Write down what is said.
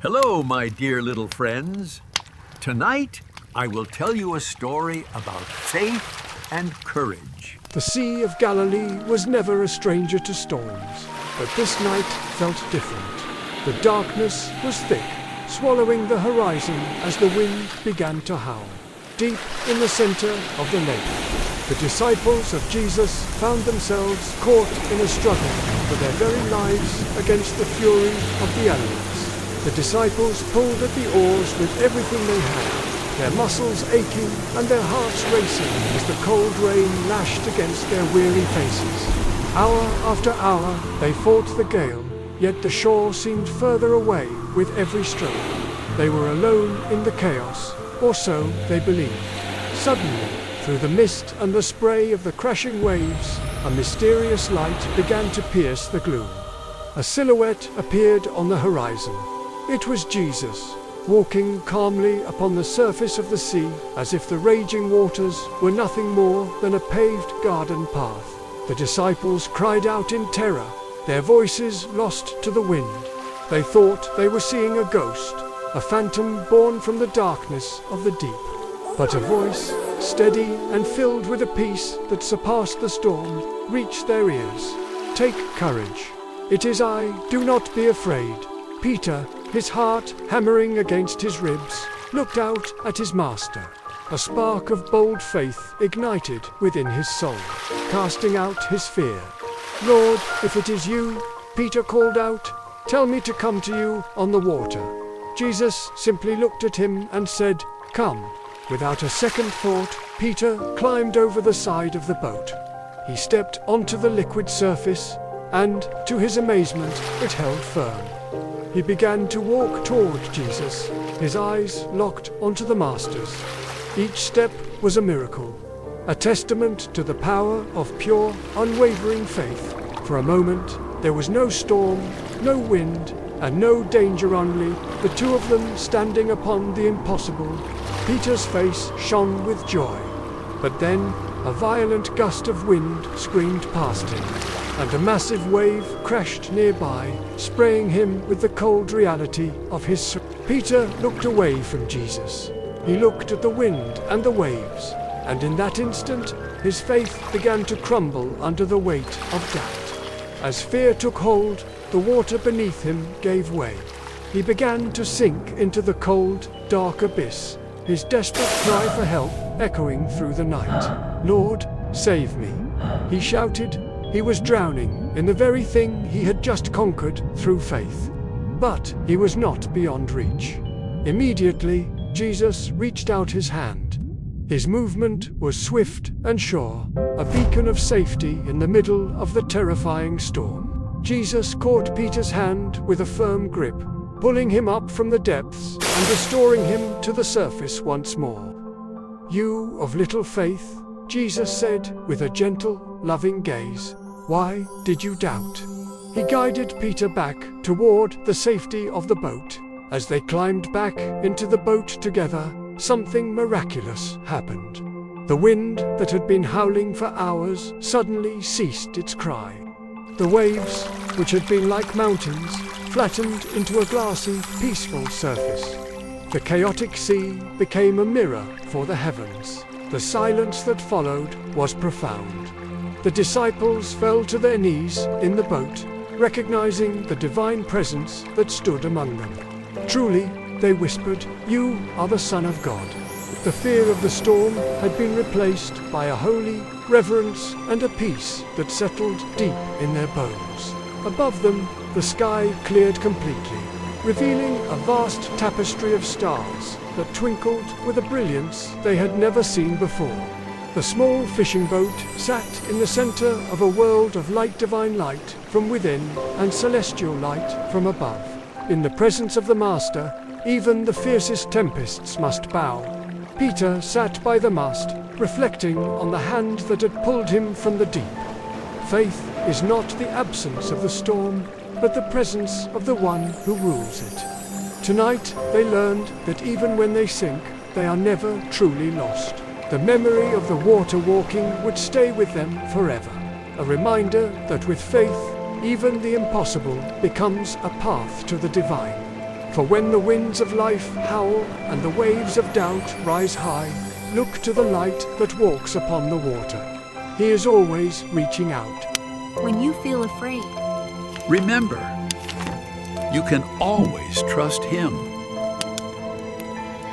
Hello, my dear little friends. Tonight, I will tell you a story about faith and courage. The Sea of Galilee was never a stranger to storms, but this night felt different. The darkness was thick, swallowing the horizon as the wind began to howl. Deep in the center of the lake, the disciples of Jesus found themselves caught in a struggle for their very lives against the fury of the elements. The disciples pulled at the oars with everything they had, their muscles aching and their hearts racing as the cold rain lashed against their weary faces. Hour after hour they fought the gale, yet the shore seemed further away with every stroke. They were alone in the chaos, or so they believed. Suddenly, through the mist and the spray of the crashing waves, a mysterious light began to pierce the gloom. A silhouette appeared on the horizon. It was Jesus, walking calmly upon the surface of the sea, as if the raging waters were nothing more than a paved garden path. The disciples cried out in terror, their voices lost to the wind. They thought they were seeing a ghost, a phantom born from the darkness of the deep. But a voice, steady and filled with a peace that surpassed the storm, reached their ears. "Take courage. It is I, do not be afraid." Peter, his heart hammering against his ribs, looked out at his master. A spark of bold faith ignited within his soul, casting out his fear. "Lord, if it is you," Peter called out, "tell me to come to you on the water." Jesus simply looked at him and said, "Come." Without a second thought, Peter climbed over the side of the boat. He stepped onto the liquid surface, and, to his amazement, it held firm. He began to walk toward Jesus, his eyes locked onto the Master's. Each step was a miracle, a testament to the power of pure, unwavering faith. For a moment, there was no storm, no wind, and no danger, only the two of them standing upon the impossible. Peter's face shone with joy. But then, a violent gust of wind screamed past him, and a massive wave crashed nearby, spraying him with the cold reality of his. Peter looked away from Jesus. He looked at the wind and the waves, and in that instant, his faith began to crumble under the weight of doubt. As fear took hold, the water beneath him gave way. He began to sink into the cold, dark abyss, his desperate cry for help echoing through the night. "Lord, save me," he shouted. He was drowning in the very thing he had just conquered through faith. But he was not beyond reach. Immediately, Jesus reached out his hand. His movement was swift and sure, a beacon of safety in the middle of the terrifying storm. Jesus caught Peter's hand with a firm grip, pulling him up from the depths and restoring him to the surface once more. "You of little faith," Jesus said with a gentle, loving gaze, "why did you doubt?" He guided Peter back toward the safety of the boat. As they climbed back into the boat together, something miraculous happened. The wind that had been howling for hours suddenly ceased its cry. The waves, which had been like mountains, flattened into a glassy, peaceful surface. The chaotic sea became a mirror for the heavens. The silence that followed was profound. The disciples fell to their knees in the boat, recognizing the divine presence that stood among them. "Truly," they whispered, "you are the Son of God." The fear of the storm had been replaced by a holy reverence and a peace that settled deep in their bones. Above them, the sky cleared completely, revealing a vast tapestry of stars that twinkled with a brilliance they had never seen before. The small fishing boat sat in the center of a world of light, divine light from within and celestial light from above. In the presence of the Master, even the fiercest tempests must bow. Peter sat by the mast, reflecting on the hand that had pulled him from the deep. Faith is not the absence of the storm, but the presence of the one who rules it. Tonight, they learned that even when they sink, they are never truly lost. The memory of the water walking would stay with them forever. A reminder that with faith, even the impossible becomes a path to the divine. For when the winds of life howl and the waves of doubt rise high, look to the light that walks upon the water. He is always reaching out. When you feel afraid, Remember, you can always trust Him.